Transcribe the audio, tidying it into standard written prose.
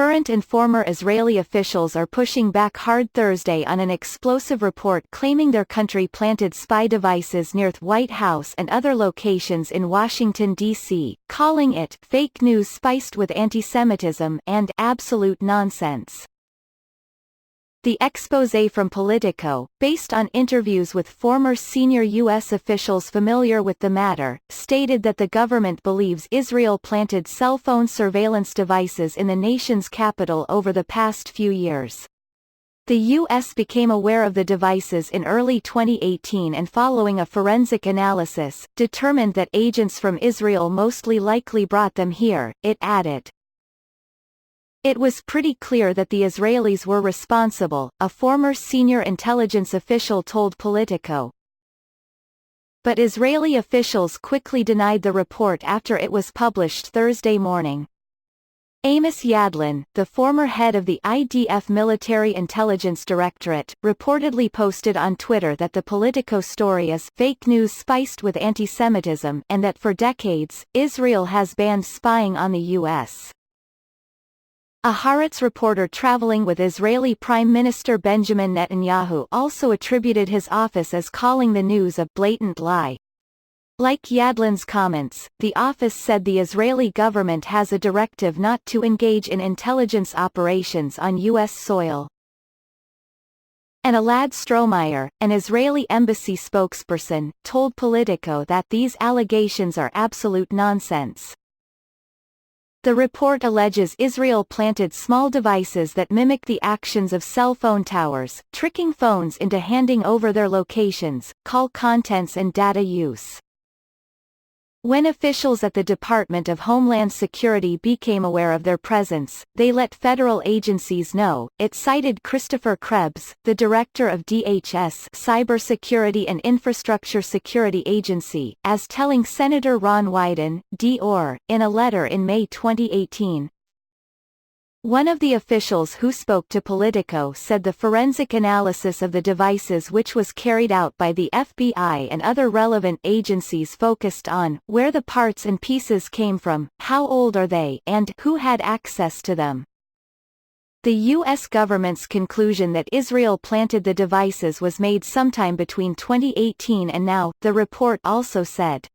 Current and former Israeli officials are pushing back hard Thursday on an explosive report claiming their country planted spy devices near the White House and other locations in Washington, D.C., calling it fake news spiced with antisemitism and absolute nonsense. The exposé from Politico, based on interviews with former senior U.S. officials familiar with the matter, stated that the government believes Israel planted cell phone surveillance devices in the nation's capital over the past few years. The U.S. became aware of the devices in early 2018 and following a forensic analysis, determined that agents from Israel mostly likely brought them here, it added. It was pretty clear that the Israelis were responsible, a former senior intelligence official told Politico. But Israeli officials quickly denied the report after it was published Thursday morning. Amos Yadlin, the former head of the IDF Military Intelligence Directorate, reportedly posted on Twitter that the Politico story is fake news spiced with antisemitism and that for decades, Israel has banned spying on the U.S. A Haaretz reporter traveling with Israeli Prime Minister Benjamin Netanyahu also attributed his office as calling the news a blatant lie. Like Yadlin's comments, the office said the Israeli government has a directive not to engage in intelligence operations on U.S. soil. And Elad Strohmeyer, an Israeli embassy spokesperson, told Politico that these allegations are absolute nonsense. The report alleges Israel planted small devices that mimic the actions of cell phone towers, tricking phones into handing over their locations, call contents and data use. When officials at the Department of Homeland Security became aware of their presence, they let federal agencies know, it cited Christopher Krebs, the director of DHS Cybersecurity and Infrastructure Security Agency, as telling Senator Ron Wyden, D.O.R., in a letter in May 2018. One of the officials who spoke to Politico said the forensic analysis of the devices, which was carried out by the FBI and other relevant agencies, focused on where the parts and pieces came from, how old are they, and who had access to them. The U.S. government's conclusion that Israel planted the devices was made sometime between 2018 and now, the report also said.